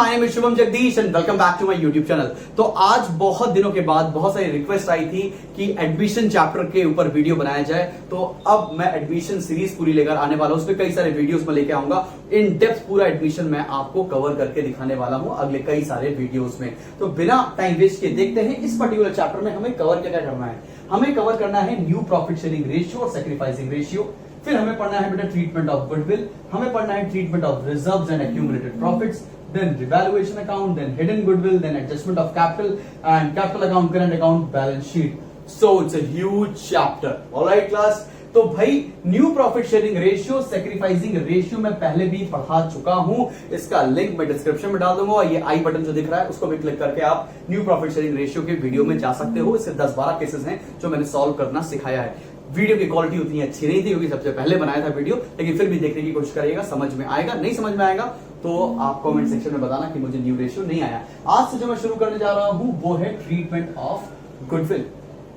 My name is Shubham Jagdish and welcome back to my YouTube channel. तो आज बहुत दिनों के बाद बहुत सारी रिक्वेस्ट आई थी कि एडमिशन चैप्टर के ऊपर वीडियो बनाया जाए, तो अब मैं एडमिशन सीरीज पूरी लेकर आने वाला हूं। उसमें कई सारे वीडियोस में लेके आऊंगा, इन डेप्थ पूरा एडमिशन मैं आपको कवर करके दिखाने वाला हूं अगले कई सारे वीडियोस में। तो बिना टाइम वेस्ट किए देखते हैं इस पर्टिकुलर चैप्टर में हमें कवर क्या क्या करना है। हमें कवर करना है न्यू प्रॉफिट शेयरिंग रेशियो और सैक्रिफाइसिंग रेशियो। फिर हमें पढ़ना है बेटा ट्रीटमेंट ऑफ गुडविल, हमें पढ़ना है treatment of reserves and accumulated profits, then revaluation account, then hidden goodwill, then adjustment of capital and capital account, current account, balance sheet. So it's a huge chapter. All right class. तो भाई new profit sharing ratio, sacrificing ratio मैं पहले भी पढ़ा चुका हूं। इसका link मैं डिस्क्रिप्शन में डाल दूंगा और ये आई बटन जो दिख रहा है उसको भी क्लिक करके आप न्यू प्रॉफिट शेयरिंग रेशियो के वीडियो में जा सकते हो। इससे 10-12 केसेस हैं जो मैंने सॉल्व करना सिखाया है। वीडियो की क्वालिटी उतनी अच्छी नहीं थी क्योंकि सबसे पहले बनाया था वीडियो, लेकिन फिर भी देखने की कोशिश करिएगा, समझ में आएगा। नहीं समझ में आएगा तो आप कमेंट सेक्शन में बताना कि मुझे न्यू रेशियो नहीं आया। आज से जो मैं शुरू करने जा रहा हूं वो है ट्रीटमेंट ऑफ गुडविल।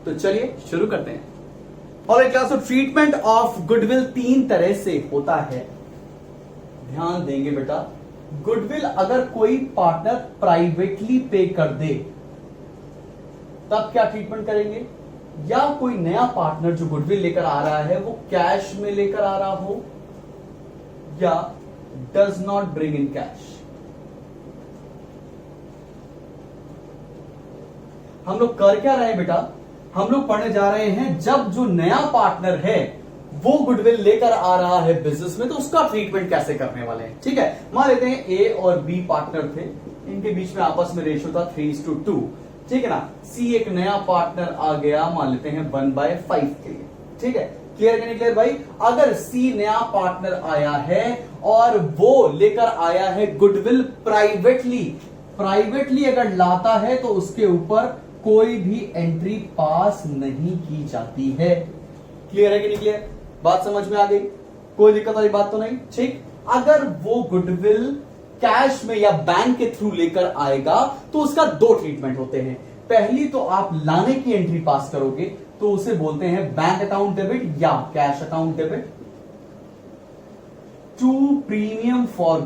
तो चलिए शुरू करते हैं। ऑलराइट क्लास, तो ट्रीटमेंट ऑफ गुडविल 3 तरह से होता है, ध्यान देंगे बेटा। गुडविल अगर कोई पार्टनर प्राइवेटली पे कर दे तब क्या ट्रीटमेंट करेंगे, या कोई नया पार्टनर जो गुडविल लेकर आ रहा है वो कैश में लेकर आ रहा हो या does not bring in cash. हम लोग कर क्या रहे हैं बेटा, हम लोग पढ़ने जा रहे हैं जब जो नया पार्टनर है वो गुडविल लेकर आ रहा है बिजनेस में तो उसका ट्रीटमेंट कैसे करने वाले हैं। ठीक है, मान लेते हैं ए और बी पार्टनर थे, इनके बीच में आपस में रेशियो था 3:2। ठीक है ना। सी एक नया पार्टनर आ गया, मान लेते हैं 1/5 के लिए। ठीक है, क्लियर कि नहीं क्लियर भाई। अगर सी नया पार्टनर आया है और वो लेकर आया है गुडविल प्राइवेटली अगर लाता है तो उसके ऊपर कोई भी एंट्री पास नहीं की जाती है। क्लियर है कि नहीं क्लियर, बात समझ में आ गई, कोई दिक्कत वाली बात तो नहीं। ठीक, अगर वो गुडविल कैश में या बैंक के थ्रू लेकर आएगा तो उसका 2 ट्रीटमेंट होते हैं। पहली तो आप लाने की एंट्री पास करोगे तो उसे बोलते हैं बैंक अकाउंट डेबिट या cash account debit. To premium for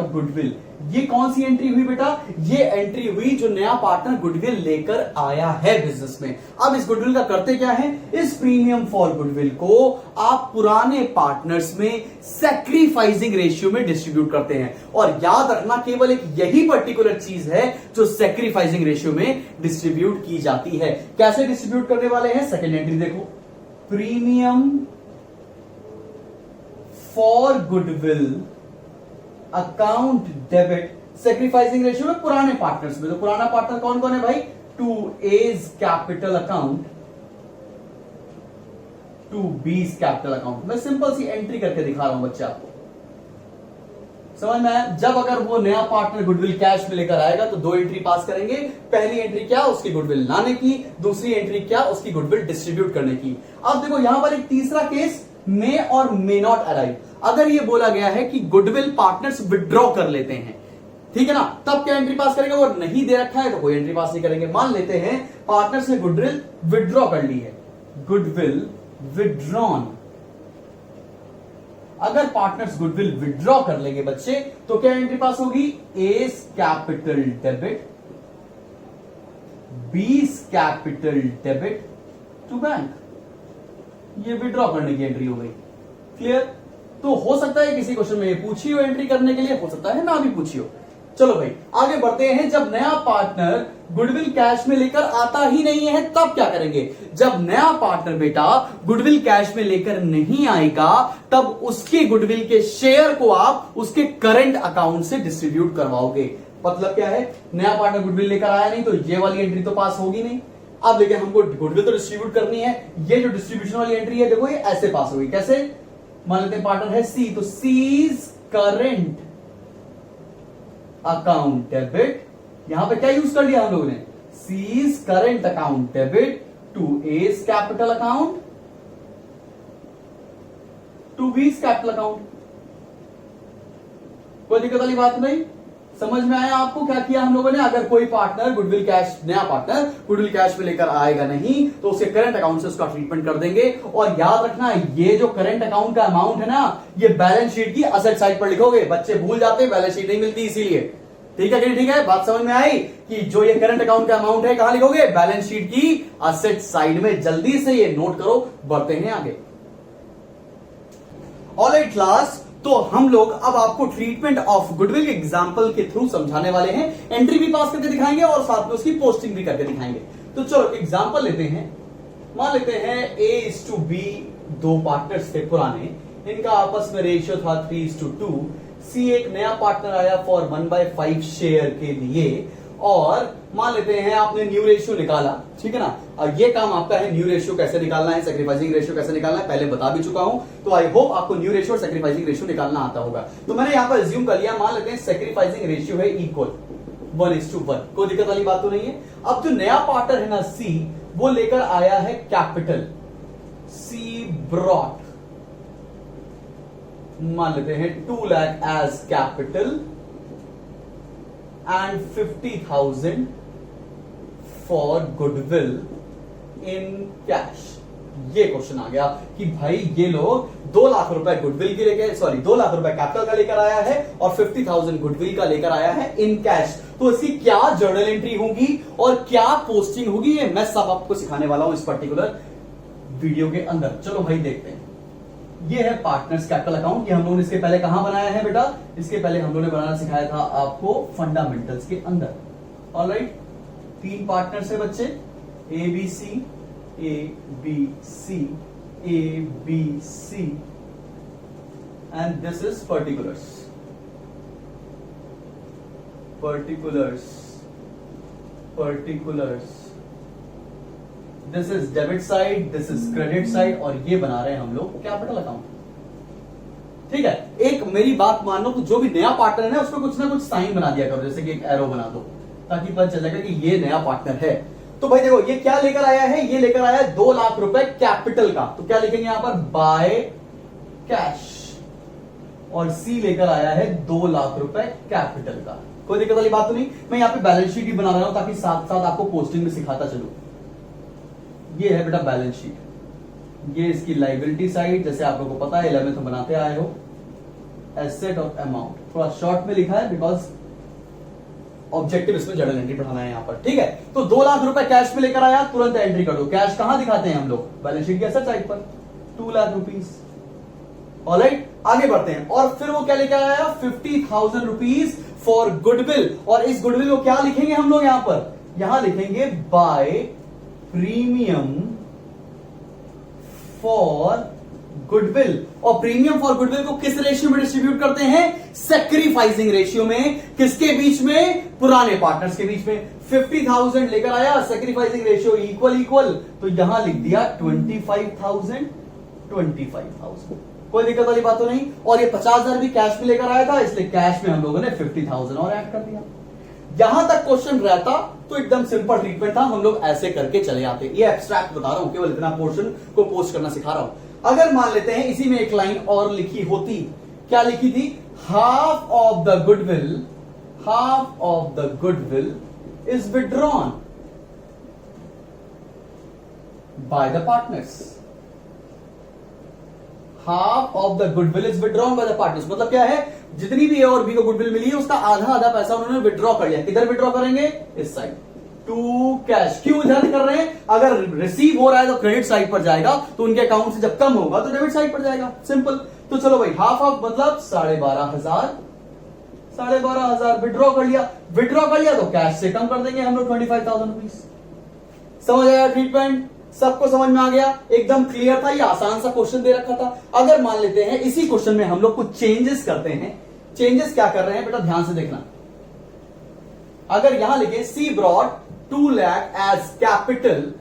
goodwill, ये कौन सी एंट्री हुई बेटा, ये एंट्री हुई जो नया पार्टनर गुडविल लेकर आया है बिजनेस में। अब इस गुडविल का करते क्या है, इस प्रीमियम फॉर गुडविल को आप पुराने पार्टनर्स में सैक्रिफाइसिंग रेशियो में डिस्ट्रीब्यूट करते हैं। और याद रखना केवल एक यही पर्टिकुलर चीज है जो सैक्रिफाइसिंग रेशियो में डिस्ट्रीब्यूट की जाती है। कैसे डिस्ट्रीब्यूट करने वाले हैं, सेकेंड एंट्री देखो, premium for goodwill account debit sacrificing ratio में पुराने पार्टनर्स में। तो पुराना पार्टनर कौन कौन है भाई, 2A's capital account, 2B's capital account. मैं सिंपल सी एंट्री करके दिखा रहा हूं बच्चे आपको, समझ में आया। जब अगर वो नया पार्टनर गुडविल कैश में लेकर आएगा तो 2 एंट्री पास करेंगे। पहली एंट्री क्या, उसकी गुडविल लाने की, दूसरी एंट्री क्या, उसकी गुडविल डिस्ट्रीब्यूट करने की। अब देखो यहां पर एक तीसरा केस, मे और मे नॉट अराइव। अगर ये बोला गया है कि गुडविल पार्टनर्स विड्रॉ कर लेते हैं, ठीक है ना, तब क्या एंट्री पास करेंगे, वो नहीं दे रखा है तो कोई एंट्री पास नहीं करेंगे। मान लेते हैं पार्टनर्स ने गुडविल विड्रॉ कर ली है, गुडविल विड्रॉन। अगर पार्टनर्स गुडविल विड्रॉ कर लेंगे बच्चे तो क्या एंट्री पास होगी, A's capital debit, B's capital debit to bank. ये विड्रॉ करने की एंट्री हो गई। क्लियर। तो हो सकता है किसी क्वेश्चन में ये पूछी हो एंट्री करने के लिए, हो सकता है ना भी पूछी हो। चलो भाई आगे बढ़ते हैं। जब नया पार्टनर गुडविल कैश में लेकर आता ही नहीं है तब क्या करेंगे, जब नया पार्टनर बेटा गुडविल कैश में लेकर नहीं आएगा तब उसके गुडविल के शेयर को आप उसके करंट अकाउंट से डिस्ट्रीब्यूट करवाओगे। मतलब क्या है, नया पार्टनर गुडविल लेकर आया नहीं तो ये वाली एंट्री तो पास होगी नहीं। अब देखिए हमको गुडविल तो डिस्ट्रीब्यूट करनी है, ये जो डिस्ट्रीब्यूशन वाली एंट्री है देखो ये ऐसे पास होगी। कैसे, मान लेते हैं पार्टनर है सी, तो सीज करंट अकाउंट डेबिट, यहां पे क्या यूज कर लिया हम लोगों ने, C's current account debit to A's capital account to B's capital account. कोई दिक्कत वाली बात नहीं। समझ में आया आपको क्या किया हम लोगों ने? अगर कोई पार्टनर गुडविल कैश, नया पार्टनर गुडविल कैश में लेकर आएगा नहीं तो उसके करंट अकाउंट से उसका ट्रीटमेंट कर देंगे। और याद रखना, ये जो करंट अकाउंट का अमाउंट है ना, ये बैलेंस शीट की असेट साइड पर लिखोगे। बच्चे भूल जाते हैं, बैलेंस शीट नहीं मिलती इसीलिए। ठीक है कि नहीं? ठीक है, बात समझ में आई कि जो ये करंट अकाउंट का अमाउंट है कहां लिखोगे? बैलेंस शीट की असेट साइड में। जल्दी से ये नोट करो, बढ़ते हैं आगे। ऑलराइट क्लास, तो हम लोग अब आपको ट्रीटमेंट ऑफ गुडविल के एग्जांपल के थ्रू समझाने वाले हैं। एंट्री भी पास करके दिखाएंगे और साथ में उसकी पोस्टिंग भी करके दिखाएंगे। तो चलो एग्जांपल लेते हैं। मान लेते हैं A:B, दो पार्टनर्स थे पुराने, इनका आपस में रेशियो था 3:2। सी एक नया पार्टनर आया फॉर 1/5 शेयर के लिए, और मान लेते हैं आपने न्यू रेशियो निकाला। ठीक है ना? और ये काम आपका है, न्यू रेशियो कैसे निकालना है, सेक्रीफाइसिंग रेशियो कैसे निकालना है, पहले बता भी चुका हूं। तो आई होप आपको न्यू रेशियो और सेक्रीफाइसिंग रेशियो निकालना आता होगा। तो मैंने यहां पर एज्यूम कर लिया, मान लेते हैं सेक्रीफाइसिंग रेशियो है इक्वल 1:1। कोई दिक्कत वाली बात तो नहीं है। अब जो नया पार्टनर है ना सी, वो लेकर आया है कैपिटल। सी ब्रॉट, मान लेते हैं 2 lakh as capital and 50,000 for goodwill in cash. ये क्वेश्चन आ गया कि भाई ये लोग 2 लाख रुपए गुडविल के लेकर, 2 लाख रुपए कैपिटल का लेकर आया है और 50,000 गुडविल का लेकर आया है इन कैश। तो इसकी क्या जर्नल एंट्री होगी और क्या पोस्टिंग होगी, ये मैं सब आपको सिखाने वाला हूं इस पर्टिकुलर वीडियो के अंदर। चलो भाई देखते हैं। ये है पार्टनर्स कैपिटल अकाउंट। ये हम लोगों ने इसके पहले कहां बनाया है बेटा? इसके पहले हम लोगों ने बनाना सिखाया था आपको फंडामेंटल्स के अंदर। ऑलराइट, 3 पार्टनर्स है बच्चे, ABC, ABC, ABC, and this is particulars. This is debit side, this is credit side, और ये बना रहे हैं हम लोग कैपिटल अकाउंट। ठीक है, एक मेरी बात मान लो, तो जो भी नया पार्टनर है ना, उसको कुछ ना कुछ साइन बना दिया करो, जैसे कि एक एरो बना दो, ताकि पता चल जाएगा कि ये नया पार्टनर है। तो भाई देखो, ये क्या लेकर आया है? ये लेकर आया है 2 लाख रुपए कैपिटल का। तो क्या लिखेंगे यहां पर? By cash. और सी लेकर आया है 2 लाख रुपए कैपिटल का। कोई दिक्कत वाली बात तो नहीं। मैं यहां पे बैलेंस शीट भी बना रहा हूं ताकि साथ साथ आपको पोस्टिंग में सिखाता चलूं। ये है बेटा बैलेंस शीट। ये इसकी लाइबिलिटी साइड, जैसे आप लोगों को पता है 11th में बनाते आए हो। एसेट और अमाउंट थोड़ा शॉर्ट में लिखा है बिकॉज ऑब्जेक्टिव इसमें जर्नल एंट्री पढ़ाना है यहां पर। ठीक है, तो 2 लाख रुपए कैश में लेकर आया, तुरंत एंट्री कर दो। कैश कहां दिखाते हैं हम लोग? बैलेंस शीट की एसेट साइड पर, 2 लाख रुपीज। ऑलराइट, आगे बढ़ते हैं। और फिर वो क्या लेकर आया? 50,000 रुपीज फॉर गुडविल। और इस गुडविल को क्या लिखेंगे हम लोग यहां पर? यहां लिखेंगे बाय प्रीमियम फॉर गुडविल। और प्रीमियम फॉर गुडविल को किस रेशियो में डिस्ट्रीब्यूट करते हैं? सेक्रीफाइसिंग रेशियो में। किसके बीच में? पुराने पार्टनर्स के बीच में। 50,000 लेकर आया, सेक्रीफाइसिंग रेशियो इक्वल, तो यहां लिख दिया 25,000। कोई दिक्कत वाली बात तो नहीं। और ये 50,000 भी कैश में लेकर आया था, इसलिए कैश में हम लोगों ने 50,000 और ऐड कर दिया। यहां तक क्वेश्चन रहता तो एकदम सिंपल ट्रीटमेंट था, हम लोग ऐसे करके चले आते। ये एब्स्ट्रैक्ट बता रहा हूं, केवल इतना पोर्शन को पोस्ट करना सिखा रहा हूं। अगर मान लेते हैं इसी में एक लाइन और लिखी होती, क्या लिखी थी? Half of the goodwill is withdrawn by the partners. Half of the goodwill is withdrawn by the partners मतलब क्या है? जितनी भी ए और बी को गुडविल मिली है उसका आधा आधा पैसा उन्होंने विड्रॉ कर लिया। किधर विड्रॉ करेंगे? इस साइड, टू कैश। क्यों इधर कर रहे हैं? अगर रिसीव हो रहा है तो क्रेडिट साइड पर जाएगा, तो उनके अकाउंट से जब कम होगा तो डेबिट साइड पर जाएगा। सिंपल। तो चलो भाई, हाफ ऑफ मतलब 12,500 विड्रॉ कर लिया। विड्रॉ कर लिया तो कैश से कम कर देंगे हम लोग 25,000 रुपीज। समझ आया ट्रीटमेंट? सबको समझ में आ गया? एकदम क्लियर था। ये आसान सा क्वेश्चन दे रखा था। अगर मान लेते हैं इसी क्वेश्चन में हम लोग कुछ चेंजेस करते हैं। चेंजेस क्या कर रहे हैं बेटा, ध्यान से देखना। अगर यहां लिखे सी ब्रॉट 2 लाख एज कैपिटल,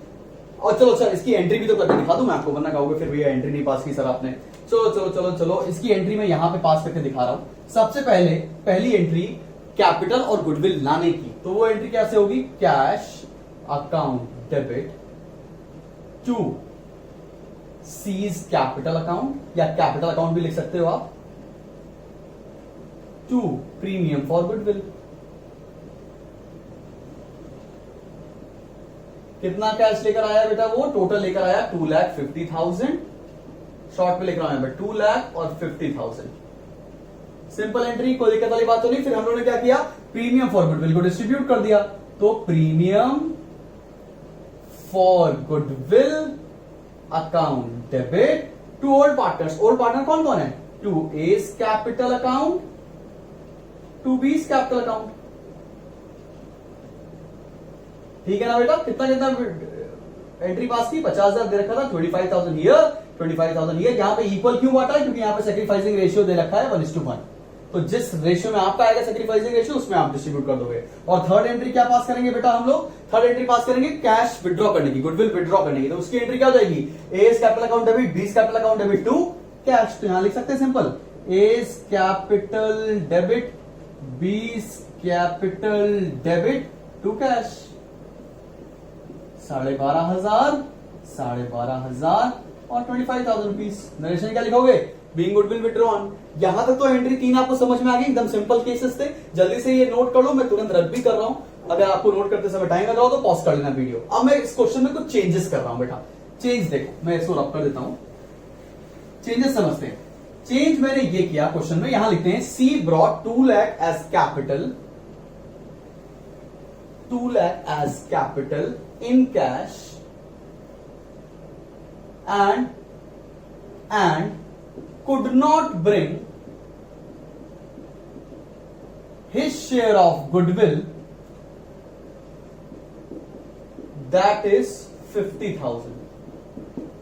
और चलो सर इसकी एंट्री भी तो करके दिखा दूं मैं आपको, वरना कहोगे फिर भैया एंट्री नहीं पास की सर आपने। चलो इसकी एंट्री मैं यहां पे पास करके दिखा रहा हूं। सबसे पहले पहली एंट्री कैपिटल और गुडविल लाने की, तो वो एंट्री कैसे होगी? Cash account debit to C's capital account, या कैपिटल अकाउंट भी लिख सकते हो आप, टू प्रीमियम फॉर गुडविल। कितना कैश लेकर आया बेटा? वो टोटल लेकर आया 2,50,000। शॉर्ट में लिख रहा हूं मैं 2,00,000 और 50,000। सिंपल एंट्री, कोई दिक्कत वाली बात तो नहीं। फिर हम लोगों ने क्या किया? प्रीमियम फॉर गुडविल को डिस्ट्रीब्यूट कर दिया। तो premium for goodwill account debit to old partners. Old partner कौन कौन है? To A's capital account, to B's capital account. ठीक है ना बेटा? कितना कितना एंट्री पास की? 50,000 दे रखा था, 25,000 हियर, 25,000 हियर। यहां पे इक्वल क्यों बांटा है? क्योंकि यहां पे सेक्रीफाइसिंग रेशियो दे रखा है 1:1। तो जिस रेशियो में आपका आएगा सेक्रीफाइसिंग रेशियो, उसमें आप डिस्ट्रीब्यूट कर दोगे। और थर्ड एंट्री क्या पास करेंगे बेटा हम लोग? थर्ड एंट्री पास करेंगे कैश विड्रॉ करने की, गुडविल विड्रॉ करने की। तो उसकी एंट्री क्या हो जाएगी? A's capital account debit, B's capital account debit to cash. तो यहां लिख सकते हैं simple, A's capital debit, B's capital debit to cash. 12,500, 12,500 और 25,000 रुपीज। नरेशन क्या लिखोगे? Being goodwill withdrawn. यहां तक तो एंट्री 3 आपको समझ में आ गई, एकदम सिंपल केसेस थे। जल्दी से ये नोट कर लो, मैं तुरंत रद्द भी कर रहा हूं। अगर आपको नोट करते समय टाइम लग रहा हो तो पॉज कर लेना वीडियो। अब मैं इस क्वेश्चन में कुछ चेंजेस कर रहा हूं बेटा। चेंज देखो, मैं इसको रब कर देता हूं, चेंजेस समझते हैं। चेंज मैंने ये किया क्वेश्चन में, यहां लिखते हैं C brought 2,00,000 as capital, 2,00,000 as capital in cash and could not bring his share of goodwill, that is 50,000।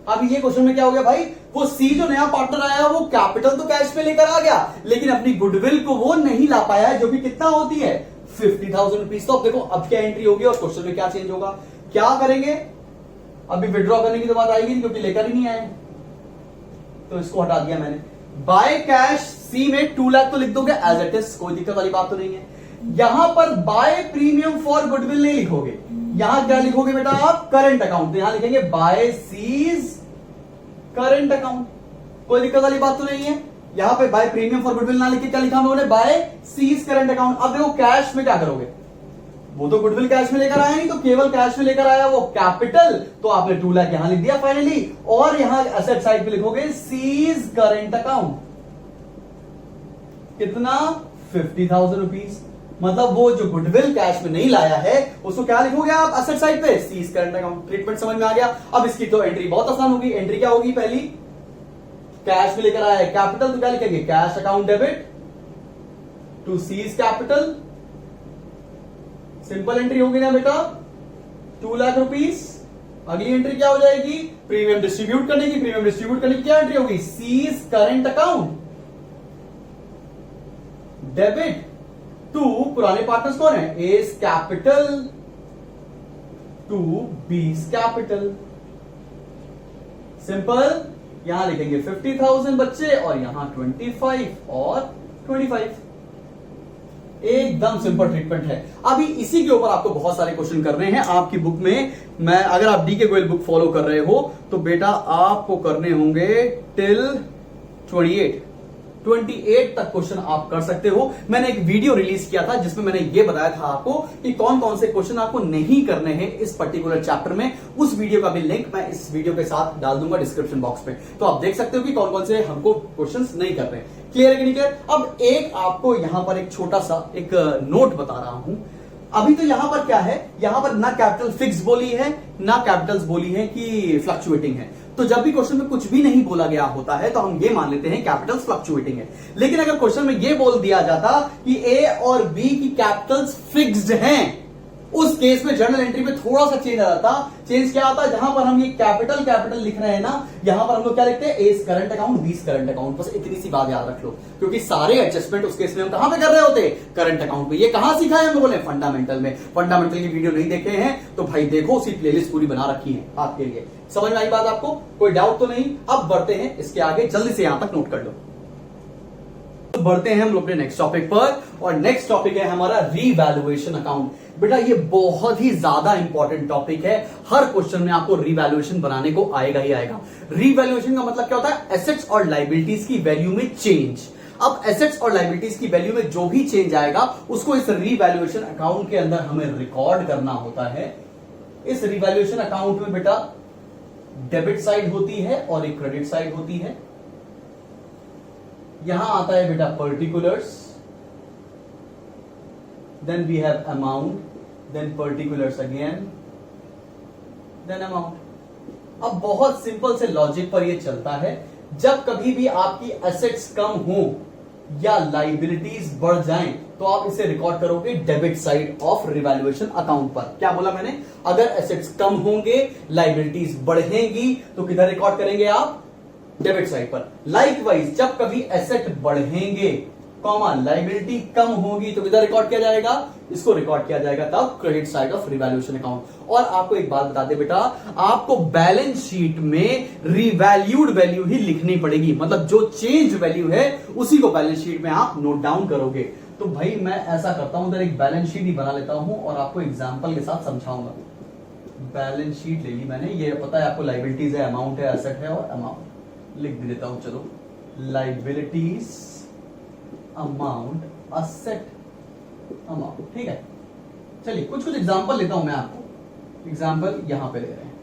अब ये क्वेश्चन में क्या हो गया भाई? वो सी जो नया पार्टनर आया वो कैपिटल तो कैश में लेकर आ गया, लेकिन अपनी गुडविल को वो नहीं ला पाया है, जो भी कितना होती है? 50,000 रुपीज। तो अब देखो अब क्या एंट्री होगी और क्वेश्चन में क्या चेंज होगा? क्या करेंगे? अभी विड्रॉ करने की तो बात आएगी क्योंकि लेकर ही नहीं आए, तो इसको हटा दिया मैंने। बाय कैश सी में 2,00,000 तो लिख दोगे एज इट इज, कोई दिक्कत वाली बात तो नहीं है। यहां पर बाय प्रीमियम फॉर गुडविल नहीं लिखोगे, यहां क्या लिखोगे बेटा आप? Current account. तो यहां लिखेंगे बाय सीज करंट अकाउंट, कोई दिक्कत वाली बात तो नहीं है। यहां पे बाय प्रीमियम फॉर गुडविल ना लिखे क्या लिखा हम लोगों ने? By C's current account. अब देखो कैश में क्या करोगे? वो तो गुडविल कैश में लेकर आया नहीं, तो केवल कैश में लेकर आया वो कैपिटल, तो आपने 2,00,000 यहां लिख दिया फाइनली। और यहां एसेट साइड पे लिखोगे सीज करंट अकाउंट। कितना? 50,000 रुपीज। मतलब वो जो गुडविल कैश में नहीं लाया है उसको क्या लिखोगे आप एसेट साइड पे? C's current account. ट्रीटमेंट समझ में आ गया? अब इसकी तो एंट्री बहुत आसान होगी। एंट्री क्या होगी? पहली कैश में लेकर आया है कैपिटल, तो क्या लिखेंगे? Cash account debit to C's capital. Simple entry होगी ना बेटा? 2,00,000 रुपीज। अगली एंट्री क्या हो जाएगी? प्रीमियम डिस्ट्रीब्यूट करने की। प्रीमियम डिस्ट्रीब्यूट करने की क्या एंट्री होगी? C's current account debit to पुराने पार्टनर्स कौन है? A's capital to B's capital. Simple. यहां लिखेंगे 50,000 बच्चे और यहां 25 और 25। एकदम सिंपल ट्रीटमेंट है। अभी इसी के ऊपर आपको बहुत सारे क्वेश्चन करने हैं आपकी बुक में। मैं अगर आप डी के गोयल बुक फॉलो कर रहे हो तो बेटा आपको करने होंगे टिल 28 तक क्वेश्चन आप कर सकते हो। मैंने एक वीडियो रिलीज किया था जिसमें मैंने ये बताया था आपको कि कौन कौन से क्वेश्चन आपको नहीं करने हैं इस पर्टिकुलर चैप्टर में। उस वीडियो का भी लिंक मैं इस वीडियो के साथ डाल दूंगा डिस्क्रिप्शन बॉक्स में, तो आप देख सकते हो कि कौन कौन से हमको क्वेश्चंस नहीं करने। क्लियर है कि नहीं क्लियर? अब एक आपको यहां पर एक छोटा सा एक नोट बता रहा हूं। अभी तो यहां पर क्या है? यहां पर ना कैपिटल फिक्स बोली है ना कैपिटल्स बोली है कि फ्लक्चुएटिंग है। तो जब भी क्वेश्चन में कुछ भी नहीं बोला गया होता है तो हम ये मान लेते हैं कैपिटल्स फ्लक्चुएटिंग है। लेकिन अगर क्वेश्चन में ये बोल दिया जाता कि ए और बी की कैपिटल्स फिक्स्ड हैं, उस केस में जर्नल एंट्री में थोड़ा सा चेंज आ जाता। चेंज क्या आता है? जहां पर हम ये कैपिटल लिख रहे हैं ना, यहां पर हम लोग क्या लिखते हैं? एस करंट अकाउंट, बीस करंट अकाउंट। बस इतनी सी बात याद रख लो, क्योंकि सारे एडजस्टमेंट उस केस में हम कहां पे कर रहे होते? करंट अकाउंट पे। ये कहां सीखा है हम लोगों ने? फंडामेंटल में। फंडामेंटल की वीडियो नहीं देखे हैं तो भाई देखो, उसी प्लेलिस्ट पूरी बना रखी है आपके लिए। समझ में आई बात आपको? कोई डाउट तो नहीं? अब बढ़ते हैं इसके आगे, जल्दी से यहां तक नोट कर लो। बढ़ते हैं हम लोग अपने नेक्स्ट टॉपिक पर, और नेक्स्ट टॉपिक है हमारा रीवैल्यूएशन अकाउंट। बेटा ये बहुत ही ज्यादा इंपॉर्टेंट टॉपिक है। हर क्वेश्चन में आपको रीवैल्यूएशन बनाने को आएगा ही आएगा। रीवैल्यूएशन का मतलब क्या होता है? एसेट्स और लायबिलिटीज की वैल्यू में चेंज। अब एसेट्स और लायबिलिटीज की वैल्यू में जो भी चेंज आएगा उसको इस रीवैल्यूएशन अकाउंट के अंदर हमें रिकॉर्ड करना होता है। इस रिवैल्यूएशन अकाउंट में बेटा डेबिट साइड होती है और एक क्रेडिट साइड होती है। यहां आता है बेटा particulars, then we have amount, then particulars again, then amount. अब बहुत सिंपल से लॉजिक पर यह चलता है, जब कभी भी आपकी एसेट्स कम हो या लाइबिलिटीज बढ़ जाएं तो आप इसे रिकॉर्ड करोगे debit side of revaluation account पर। क्या बोला मैंने? अगर एसेट्स कम होंगे, लाइबिलिटीज बढ़ेंगी, तो किधर रिकॉर्ड करेंगे आप? डेबिट साइड पर। लाइकवाइज जब कभी एसेट बढ़ेंगे कॉमा लाइबिलिटी कम होगी तो किधर रिकॉर्ड किया जाएगा? इसको रिकॉर्ड किया जाएगा तब credit side of revaluation account. और आपको एक बात बता दे बेटा, आपको बैलेंस शीट में रिवैल्यूड वैल्यू ही लिखनी पड़ेगी, मतलब जो चेंज वैल्यू है उसी को बैलेंस शीट में आप नोट डाउन करोगे। तो भाई मैं ऐसा करता हूं, इधर एक बैलेंस शीट ही बना लेता हूं और आपको एग्जांपल के साथ समझाऊंगा। बैलेंस शीट ले ली मैंने, ये पता है आपको लाइबिलिटीज है, अमाउंट है, एसेट है और अमाउंट लिख देता हूं। चलो, लाइबिलिटीज, अमाउंट, असेट, अमाउंट, ठीक है। चलिए कुछ एग्जांपल लेता हूं मैं आपको। एग्जांपल यहां पे ले रहे हैं।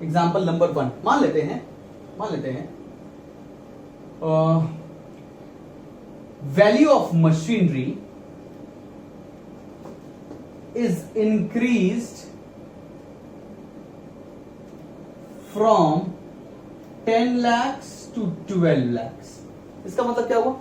एग्जांपल नंबर 1 मान लेते हैं value of machinery is increased from 10 lakhs to 12 lakhs। इसका मतलब क्या हुआ?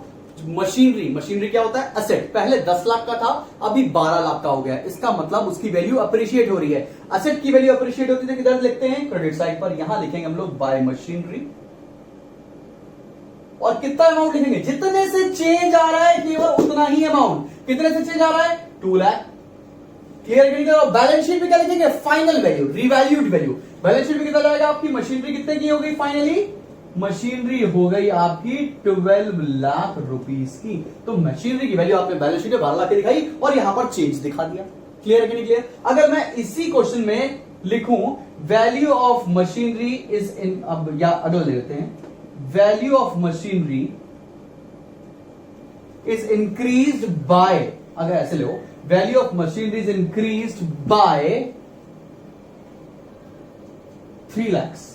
मशीनरी क्या होता है? एसेट। पहले 10 लाख का था, अभी 12 लाख का हो गया। इसका मतलब उसकी वैल्यू अप्रिशिएट हो रही है। एसेट की वैल्यू अप्रिशिएट होती है, किधर लिखते हैं? क्रेडिट साइड पर। यहां लिखेंगे हम लोग बाय मशीनरी, और कितना अमाउंट लिखेंगे? जितने से चेंज आ रहा है केवल उतना ही अमाउंट। कितने से चेंज आ रहा है? 2 लाख। क्लियर? बैलेंस शीट में क्या लिखेंगे? Final value, revalued value. Balance sheet में कितना जाएगा? आपकी मशीनरी कितने की हो गई फाइनली? मशीनरी हो गई आपकी 12 लाख रुपीस की। तो मशीनरी की वैल्यू आपने बैलेंस शीट में 12 लाख की दिखाई और यहां पर चेंज दिखा दिया। क्लियर है कि नहीं क्लियर? अगर मैं इसी क्वेश्चन में लिखूं value of machinery is in, अब या अगला ले लेते हैं, value of machinery is increased by, अगर ऐसे लो, value of machinery is increased by 3 lakhs।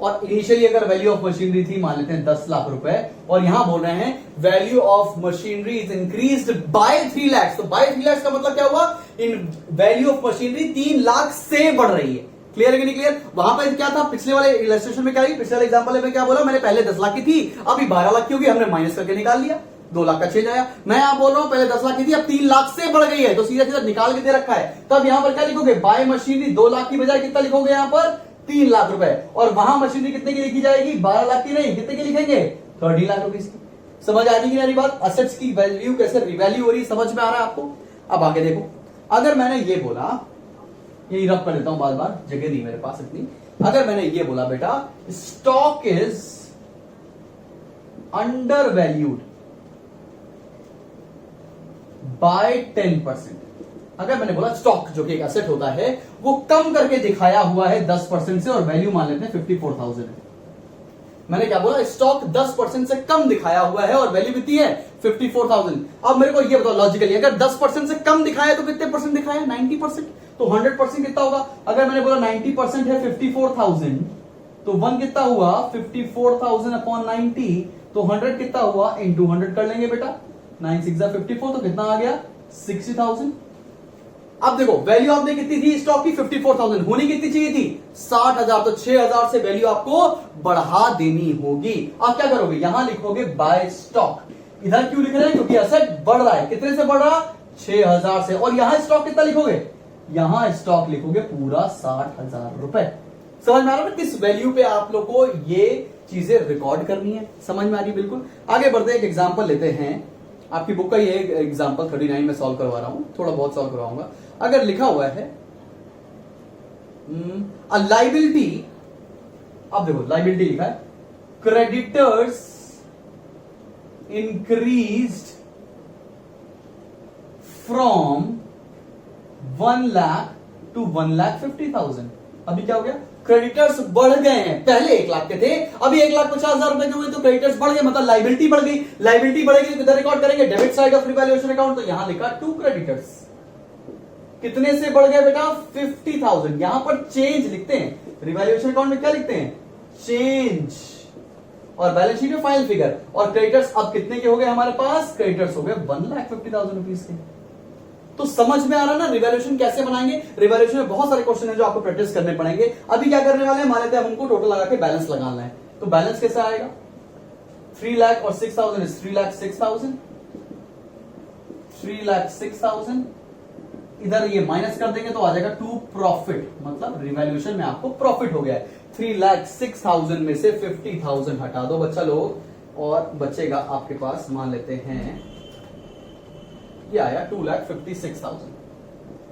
और इनिशियली अगर वैल्यू ऑफ मशीनरी थी, मान लेते हैं 10 लाख रुपए, और यहां बोल रहे हैं value of machinery is increased by 3 lakhs। तो बाय 3 lakhs का मतलब क्या हुआ? इन वैल्यू ऑफ मशीनरी 3 लाख से बढ़ रही है। क्लियर है कि नहीं क्लियर? वहां पर क्या था? पिछले वाले इलस्ट्रेशन में क्या है? पिछले वाले एग्जांपल में क्या बोला मैंने? पहले 10 लाख की थी, अभी 12 लाख की होगी, हमने माइनस करके निकाल लिया, 2 लाख का चेंज आया। मैं यहां बोल रहा हूं पहले 10 लाख की थी, अब 3 लाख से बढ़ गई है, तो सीधा सीधा निकाल के दे रखा है। तब यहां पर क्या लिखोगे? बाय मशीनरी 2 लाख की बजाय कितना लिखोगे? यहां पर 3 लाख रुपए। और वहां मशीनरी कितने की लिखी जाएगी? 12 लाख की नहीं, कितने की लिखेंगे? 30 लाख रुपीज की। समझ आ रही कि नहीं बात? असेट्स की वैल्यू कैसे रिवैल्यू हो रही है, समझ में आ रहा है आपको? अब आगे देखो, अगर मैंने ये बोला, यही रब कर देता हूं, बार बार जगह नहीं मेरे पास इतनी। अगर मैंने ये बोला बेटा stock is under valued bye 10%। अगर मैंने बोला स्टॉक जो कि एक एसेट होता है वो कम करके दिखाया हुआ है 10% से, और वैल्यू मान लेते हैं 54,000 है। मैंने क्या बोला? स्टॉक 10% से कम दिखाया हुआ है और वैल्यू कितनी है? 54,000। अब मेरे को ये बताओ लॉजिकली, अगर 10% से कम दिखाया तो कितने परसेंट दिखाया? 90%। तो 100% कितना होगा? अगर मैंने बोला 90% है 54,000, तो 1 कितना हुआ? 54,000 अपॉन 90, तो 100 कितना हुआ? इंटू 100 कर लेंगे बेटा, 9 6 54, तो कितना आ गया? 60,000। अब देखो वैल्यू आपने कितनी थी स्टॉक की? 54,000। होनी कितनी चाहिए थी? 60,000। तो 6,000 से वैल्यू आपको बढ़ा देनी होगी। आप क्या करोगे? यहां लिखोगे बाय स्टॉक। इधर क्यों लिख रहे हैं? क्योंकि एसेट बढ़ रहा है। कितने से बढ़ रहा? 6,000 से। और यहां स्टॉक कितना लिखोगे? यहां स्टॉक लिखोगे पूरा 60,000 रुपए। समझ में आ रहा है? किस वैल्यू पे आप लोग को ये चीजें रिकॉर्ड करनी है? समझ में आ रही? बिल्कुल। आगे बढ़ते हैं, एक एग्जांपल लेते हैं। आपकी बुक का ये एग्जांपल 39 में सॉल्व करवा रहा हूं, थोड़ा बहुत सॉल्व करवाऊंगा। अगर लिखा हुआ है अ लाइबिलिटी, अब देखो लाइबिलिटी लिखा है creditors increased from 1 lakh to 1,50,000। अभी क्या हो गया? क्रेडिटर्स बढ़ गए हैं। पहले 1 लाख के थे, अभी 1,50,000 रुपए के हुए, तो क्रेडिटर्स बढ़ गए, मतलब लाइबिलिटी बढ़ गई। लाइबिलिटी बढ़ेगी तो किधर रिकॉर्ड करेंगे? Debit side of revaluation account. तो यहां लिखा टू क्रेडिटर्स। कितने से बढ़ गया बेटा 50,000। यहां पर चेंज लिखते हैं, रिवैल्यूएशन अकाउंट में क्या लिखते हैं चेंज, और बैलेंस शीट में फाइनल फिगर। और क्रेडिटर्स अब कितने के हो गए हमारे पास, क्रेडिटर्स हो गए 1,50,000 रुपीज के। तो समझ में आ रहा ना रिवैल्यूएशन कैसे बनाएंगे। रिवैल्यूएशन में बहुत सारे क्वेश्चन है जो आपको प्रैक्टिस करने पड़ेंगे। अभी क्या करने वाले हैं, मान लेते हैं हमको टोटल लगा के बैलेंस लगाना है, तो बैलेंस कैसे आएगा 3 लाख और 6,000 इज 3,06,000, 3,06,000 इधर ये माइनस कर देंगे तो आ जाएगा टू प्रॉफिट, मतलब रिवैल्यूएशन में आपको प्रॉफिट हो गया है। 3,06,000 में से 50,000 हटा दो बच्चा लोग, और बचेगा आपके पास मान लेते हैं ये आया 2,56,000।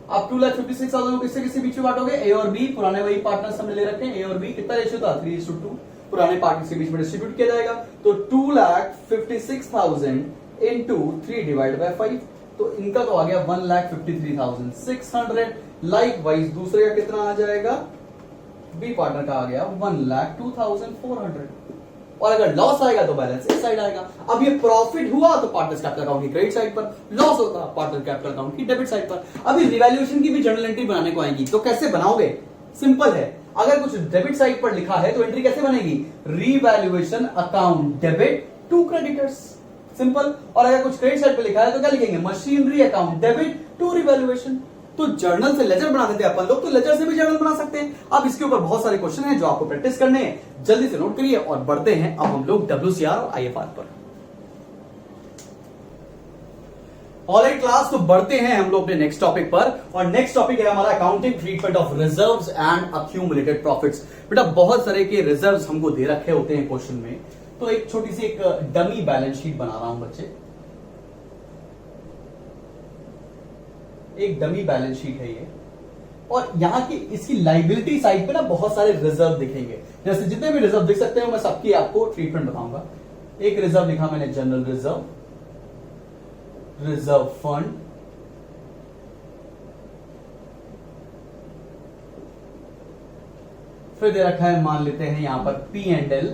आप 2,56,000 को किससे किससे बीच में बांटोगे, ए और बी, पुराने वही पार्टनर्स हमने ले रखे हैं, ए और बी कितना रेशियो था 3:2, पुराने पार्टनर्स के बीच में डिस्ट्रीब्यूट किया जाएगा। तो 2,56,000 इंटू 3 डिवाइड बाय 5, तो इनका तो आ गया 1,53,600। लाइक वाइज दूसरे का कितना आ जाएगा, बी पार्टनर का आ गया 1,02,400। और अगर लॉस आएगा तो बैलेंस इस साइड आएगा। अब ये प्रॉफिट हुआ तो पार्टनर्स कैपिटल अकाउंट की क्रेडिट साइड पर, लॉस होता पार्टनर कैपिटल अकाउंट की डेबिट साइड पर। अभी रिवैल्यूएशन की भी जर्नल एंट्री बनाने को आएगी, तो कैसे बनाओगे, सिंपल है। अगर कुछ डेबिट साइड पर लिखा है तो एंट्री कैसे बनेगी, revaluation account debit to creditors, simple. और अगर कुछ क्रेडिट साइड पर लिखा है तो क्या लिखेंगे, machinery account debit to revaluation. तो जर्नल से लेजर बना देते हैं अपन लोग, तो लेजर से भी जर्नल बना सकते हैं। अब इसके ऊपर बहुत सारे क्वेश्चन हैं जो आपको प्रैक्टिस करने हैं, जल्दी से नोट करिए और बढ़ते हैं अब हम लोग WCR और IFR पर। ऑलराइट क्लास, तो बढ़ते हैं हम लोग अपने नेक्स्ट टॉपिक पर, और नेक्स्ट टॉपिक है हमारा accounting treatment of reserves and accumulated profits. बेटा बहुत सारे के रिजर्व्स हमको दे रखे होते हैं क्वेश्चन में, तो एक छोटी सी एक डमी बैलेंस शीट बना रहा हूं बच्चे, एक डमी बैलेंस शीट है ये। और यहां की इसकी लाइबिलिटी साइड पे ना बहुत सारे रिजर्व दिखेंगे, जैसे जितने भी रिजर्व दिख सकते हैं मैं सबकी आपको ट्रीटमेंट बताऊंगा। एक रिजर्व लिखा मैंने जनरल रिजर्व, रिजर्व फंड, फिर दे रखा है मान लेते हैं यहां पर P&L।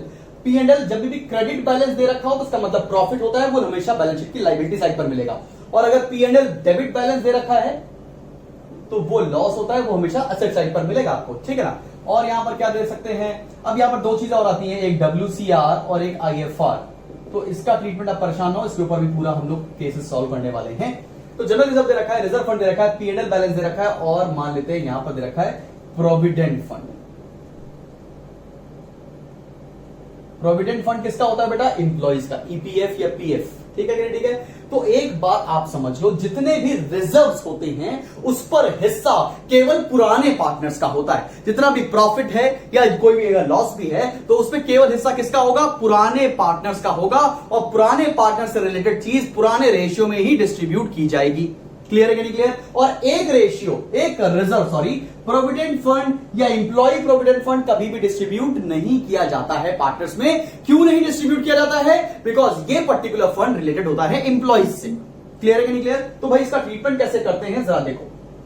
P&L जब भी क्रेडिट बैलेंस दे रखा हो तो उसका मतलब प्रॉफिट होता है, वो हमेशा बैलेंस शीट की लाइबिलिटी साइड पर मिलेगा। और अगर P&L डेबिट बैलेंस दे रखा है तो वो लॉस होता है, वो हमेशा असेट साइड पर मिलेगा आपको, ठीक है ना। और यहां पर क्या दे सकते हैं, अब यहां पर दो चीजें और आती हैं, एक WCR और एक IFR। तो इसका ट्रीटमेंट आप परेशान हो, इसके ऊपर भी पूरा हम लोग केसेस सॉल्व करने वाले हैं। तो जनरल रिजर्व दे रखा है, रिजर्व फंड दे रखा है, P&L बैलेंस दे रखा है, और मान लेते हैं यहां पर दे रखा है प्रोविडेंट फंड। प्रोविडेंट फंड किसका होता है बेटा, इंप्लॉइज का, EPF या PF, ठीक है कि नहीं, ठीक है। तो एक बात आप समझ लो, जितने भी रिजर्व्स होते हैं उस पर हिस्सा केवल पुराने पार्टनर्स का होता है। जितना भी प्रॉफिट है या कोई भी अगर लॉस भी है तो उसमें केवल हिस्सा किसका होगा, पुराने पार्टनर्स का होगा, और पुराने पार्टनर से रिलेटेड चीज पुराने रेशियो में ही डिस्ट्रीब्यूट की जाएगी। क्लियर है कि नहीं क्लियर। और एक रेशियो, एक रिजर्व सॉरी प्रोविडेंट फंड या इंप्लॉय प्रोविडेंट फंड कभी भी डिस्ट्रीब्यूट नहीं किया जाता है पार्टनर्स में। क्यों नहीं डिस्ट्रीब्यूट किया जाता है, बिकॉज ये पर्टिकुलर फंड रिलेटेड होता है इंप्लॉइज से। क्लियर है कि नहीं क्लियर। तो भाई इसका ट्रीटमेंट कैसे करते हैं जरा देखो,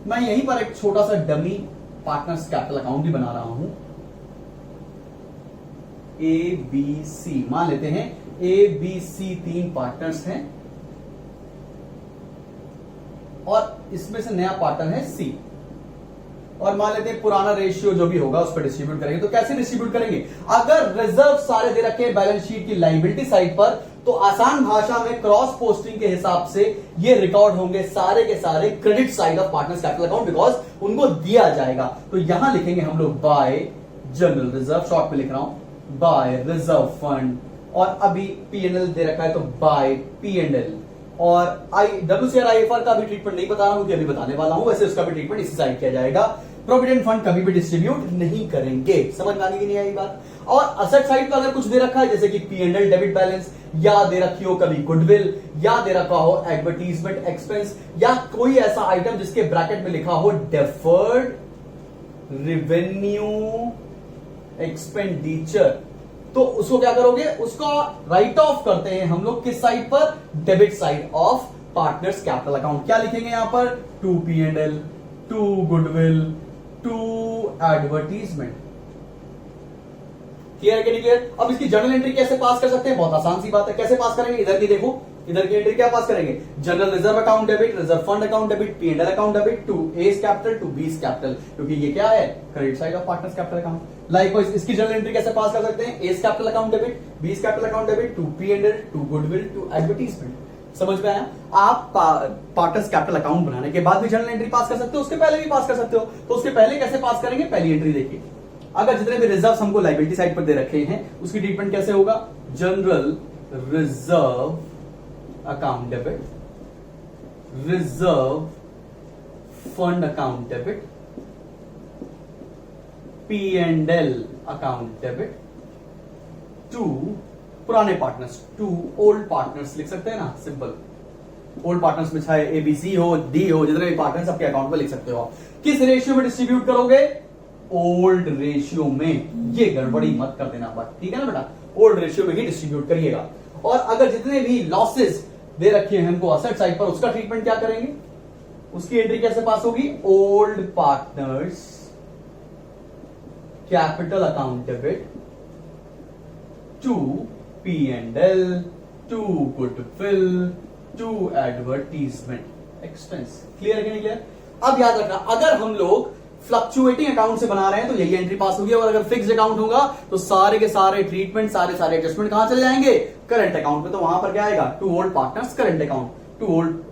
मैं यहीं पर एक छोटा सा डमी पार्टनर्स कैपिटल अकाउंट भी बना रहा हूं, ABC मान लेते हैं, ABC 3 पार्टनर्स हैं और इसमें से नया पार्टनर है C, और मान लेते हैं पुराना रेशियो जो भी होगा उस पर डिस्ट्रीब्यूट करेंगे। तो कैसे डिस्ट्रीब्यूट करेंगे, अगर रिजर्व सारे दे रखे हैं बैलेंस शीट की लाइबिलिटी साइड पर, तो आसान भाषा में क्रॉस पोस्टिंग के हिसाब से ये रिकॉर्ड होंगे सारे के सारे credit side of partners capital account, because उनको दिया जाएगा। तो यहां लिखेंगे हम लोग बाय जनरल रिजर्व, शॉर्ट में लिख रहा हूं बाय रिजर्व फंड, और अभी P&L दे रखा है तो बाय P&L। और WCR IFR का भी ट्रीटमेंट नहीं बता रहा हूं, अभी बताने वाला हूं, वैसे उसका भी ट्रीटमेंट इसी साइड किया जाएगा। प्रोविडेंट फंड कभी भी डिस्ट्रीब्यूट नहीं करेंगे, समझ में आने की नहीं आई बात। और असेट साइड पर अगर कुछ दे रखा है जैसे कि P&L डेबिट बैलेंस, या दे रखी हो कभी गुडविल, या दे रखा हो एडवर्टीजमेंट एक्सपेंस, या कोई ऐसा आइटम जिसके ब्रैकेट में लिखा हो डेफर्ड रेवेन्यू एक्सपेंडिचर, तो उसको क्या करोगे, उसका राइट ऑफ करते हैं हम लोग किस साइड पर, debit side of partners capital account. क्या लिखेंगे यहां पर, to P&L, to goodwill, to advertisement. Clear है कि नहीं क्लियर। अब इसकी जर्नल एंट्री कैसे पास कर सकते हैं, बहुत आसान सी बात है। कैसे पास करेंगे, इधर भी देखो, इधर की एंट्री क्या पास करेंगे, general reserve account debit, reserve fund account debit, P and L account debit to A's capital to B's capital, क्योंकि ये क्या है, credit side of partners capital account. Likewise इसकी जनरल एंट्री कैसे पास कर सकते हैं, A's capital account debit, B's capital account debit to P and L to goodwill to advertisement. समझ में आया? आप पार्टनर्स कैपिटल अकाउंट बनाने के बाद भी जनरल एंट्री पास कर सकते हो, उसके पहले भी पास कर सकते हो। तो उसके पहले कैसे पास करेंगे, पहली एंट्री देखिए। अगर जितने भी रिजर्व हमको लाइबिलिटी साइड पर दे रखे हैं उसकी ट्रीटमेंट कैसे होगा, general reserve account debit, reserve fund account debit, P and L account debit to पुराने पार्टनर्स, टू ओल्ड पार्टनर्स लिख सकते हैं ना, सिंपल। ओल्ड पार्टनर्स में चाहे एबीसी हो, डी हो, जितने भी पार्टनर्स आपके अकाउंट में लिख सकते हो। किस रेशियो में डिस्ट्रीब्यूट करोगे, ओल्ड रेशियो में। ये गड़बड़ी मत कर देना बट, ठीक है ना बेटा, ओल्ड रेशियो में ही डिस्ट्रीब्यूट करिएगा। और अगर जितने भी लॉसेस दे रखे हैं हमको असेट साइड पर, उसका ट्रीटमेंट क्या करेंगे, उसकी एंट्री कैसे पास होगी, old partners capital account debit to P and L to goodwill to advertisement expense. Clear है कि नहीं क्लियर? अब याद रखना, अगर हम लोग फ्लक्चुएटिंग अकाउंट से बना रहे हैं तो यही एंट्री पास होगी, और अगर फिक्स्ड अकाउंट होगा तो सारे के सारे ट्रीटमेंट, सारे सारे एडजस्टमेंट कहां चले जाएंगे, करंट अकाउंट में। तो वहां पर क्या आएगा, to old partners current account, to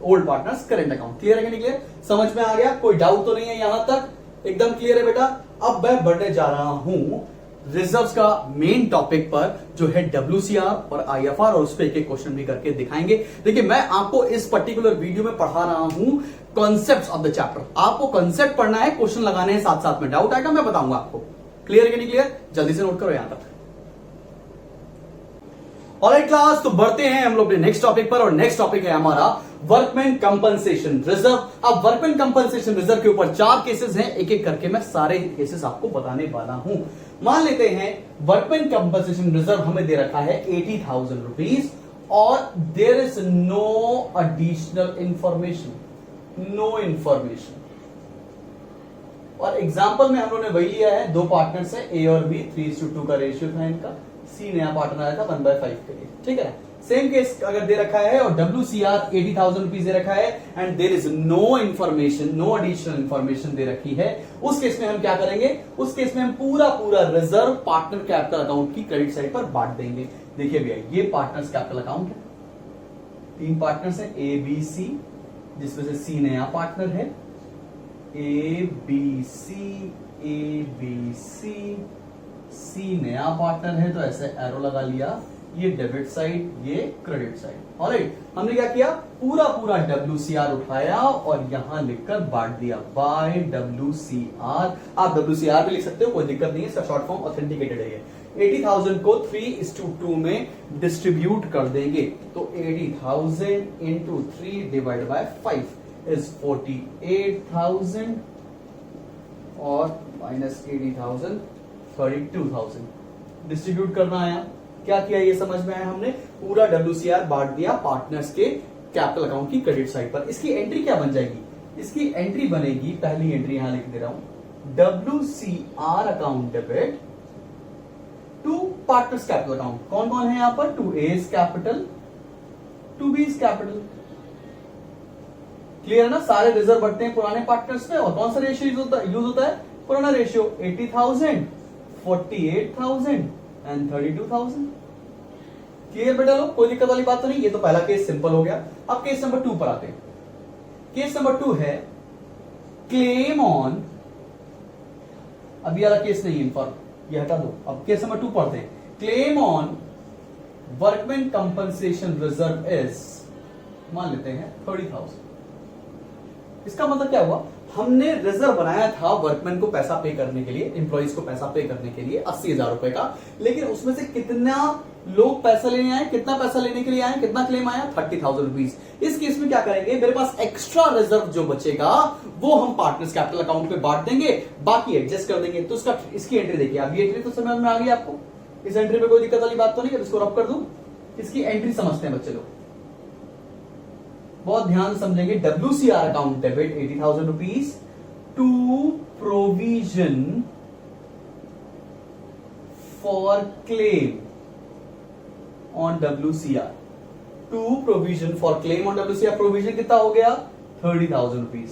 old partners current account. Clear है कि नहीं क्लियर? समझ में आ गया? कोई डाउट तो नहीं है यहां तक? एकदम क्लियर है बेटा। अब मैं बढ़ने जा रहा हूं रिजर्व्स का मेन टॉपिक पर, जो है डब्ल्यूसीआर और आईएफआर, और उस पर एक एक क्वेश्चन भी करके दिखाएंगे। देखिए, मैं आपको इस पर्टिकुलर वीडियो में पढ़ा रहा हूं कॉन्सेप्ट्स ऑफ द चैप्टर। आपको कॉन्सेप्ट पढ़ना है, क्वेश्चन लगाने हैं साथ साथ में, डाउट आएगा मैं बताऊंगा आपको। क्लियर है कि नहीं क्लियर? जल्दी से नोट करो यहां तक। ऑलराइट क्लास, तो बढ़ते हैं हम लोग नेक्स्ट टॉपिक पर, और नेक्स्ट टॉपिक है हमारा वर्कमैन कंपनसेशन रिजर्व। अब वर्कमैन कंपनसेशन रिजर्व के ऊपर 4 केसेस हैं, एक एक करके मैं सारे केसेस आपको बताने वाला हूं। मान लेते हैं वर्कमैन कंपनसेशन रिजर्व हमें दे रखा है 80,000 रुपीज, और there is no additional information, no information. और एग्जांपल में हम लोगों ने वही लिया है, 2 पार्टनर्स है, ए और बी, 3:2 का रेशियो था इनका, सी नया पार्टनर आया था 1/5 के लिए, ठीक है। सेम केस अगर दे रखा है और WCR 80,000 रुपीज दे रखा है, and there is no information, no additional information दे रखी है, उस केस में हम क्या करेंगे, उस केस में हम पूरा पूरा रिजर्व पार्टनर कैपिटल अकाउंट की क्रेडिट साइड पर बांट देंगे। देखिए भैया, ये पार्टनर्स कैपिटल अकाउंट है, 3 पार्टनर्स है ए बी सी, जिसमें से सी नया पार्टनर है, ए बी सी, ए बी सी, सी नया पार्टनर है, तो ऐसे एरो लगा लिया, ये डेबिट साइड, ये क्रेडिट साइड। ऑलराइट, हमने क्या किया, पूरा पूरा WCR उठाया और यहां लिखकर बांट दिया बाय WCR। आप WCR भी लिख सकते हो, कोई दिक्कत नहीं है, इसका शॉर्ट फॉर्म ऑथेंटिकेटेड है। 80,000 को 3:2 में डिस्ट्रीब्यूट कर देंगे, तो 80,000 इंटू 3 डिवाइड बाय 5 इज 48,000, और माइनस 80,000 32,000 डिस्ट्रीब्यूट करना आया। क्या किया, ये समझ में आया, हमने पूरा WCR बांट दिया पार्टनर्स के कैपिटल अकाउंट की क्रेडिट साइड पर। इसकी एंट्री क्या बन जाएगी, इसकी एंट्री बनेगी, पहली एंट्री यहां लिख दे रहा हूं, WCR account debit to partners capital account. कौन कौन है यहां पर, to A's capital, to B's capital. Clear है ना? सारे रिजर्व बढ़ते हैं पुराने पार्टनर्स में, और कौन सा रेशियो यूज होता है, पुराना रेशियो, 80,000, 48,000 एंड 32,000। क्लियर बेटा लोग, कोई दिक्कत वाली बात तो नहीं। ये तो पहला केस सिंपल हो गया। अब केस नंबर 2 पर आते हैं। केस नंबर 2 है क्लेम ऑन, अभी वाला केस नहीं, इनफॉर्म ये हटा दो। अब केस नंबर 2 पढ़ते हैं। Claim on workman compensation reserve is, मान लेते हैं 30,000। इसका मतलब क्या हुआ, हमने रिजर्व बनाया था वर्कमैन को पैसा पे करने के लिए, एम्प्लॉइज को पैसा पे करने के लिए 80,000 रुपए का, लेकिन उसमें से कितना लोग पैसा लेने आए, कितना पैसा लेने के लिए आए, कितना क्लेम आया, 30,000 रुपीज। इस केस में क्या करेंगे, मेरे पास एक्स्ट्रा रिजर्व जो बचेगा वो हम पार्टनर्स कैपिटल अकाउंट में बांट देंगे, बाकी एडजस्ट कर देंगे। तो इसकी एंट्री देखिए, अब ये एंट्री तो समझ में आ गई आपको, इस एंट्री में कोई दिक्कत वाली बात तो नहीं है। इसको रब कर दूं, इसकी एंट्री समझते हैं बच्चे लोग, बहुत ध्यान से समझेंगे। WCR account debit 80,000 rupees to provision for claim on WCR। To provision for claim on WCR। Provision कितना हो गया 30,000 रुपीज।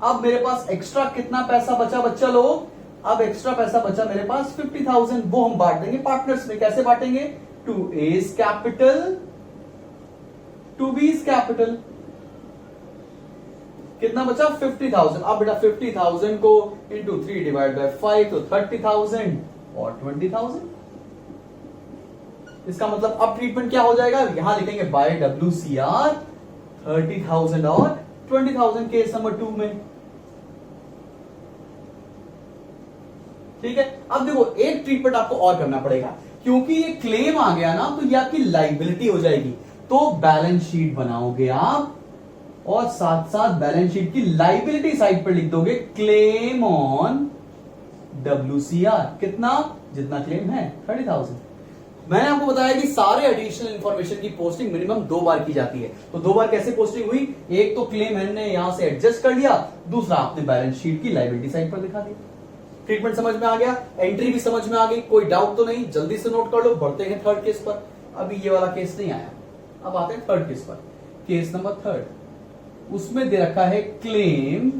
अब मेरे पास एक्स्ट्रा कितना पैसा बचा बच्चा लोग, अब एक्स्ट्रा पैसा बचा मेरे पास 50,000, वो हम बांट देंगे पार्टनर्स में। कैसे बांटेंगे, to A's capital to B's capital. कितना बचा 50,000। अब बेटा 50,000 को इंटू 3 डिवाइड बाय 5 तो 30,000 और 20,000। इसका मतलब अब ट्रीटमेंट क्या हो जाएगा, यहां लिखेंगे बाय WCR 30,000 और 20,000 केस नंबर 2 में। ठीक है। अब देखो एक ट्रीटमेंट आपको और करना पड़ेगा, क्योंकि ये क्लेम आ गया ना तो ये आपकी लाइबिलिटी हो जाएगी। तो बैलेंस शीट बनाओगे आप और साथ साथ बैलेंस शीट की लाइबिलिटी साइड पर लिख दोगे क्लेम ऑन WCR। कितना, जितना क्लेम है 30,000। मैंने आपको बताया कि सारे एडिशनल इंफॉर्मेशन की पोस्टिंग मिनिमम 2 बार की जाती है। तो 2 बार कैसे पोस्टिंग हुई, एक तो क्लेम हमने यहां से एडजस्ट कर लिया, दूसरा आपने बैलेंस शीट की लाइबिलिटी साइड पर दिखा दिया। ट्रीटमेंट समझ में आ गया, एंट्री भी समझ में आ गई, कोई डाउट तो नहीं, जल्दी से नोट कर लो। बढ़ते हैं थर्ड केस पर। अभी ये वाला केस नहीं आया, अब आते हैं थर्ड केस पर। केस नंबर 3, उसमें दे रखा है claim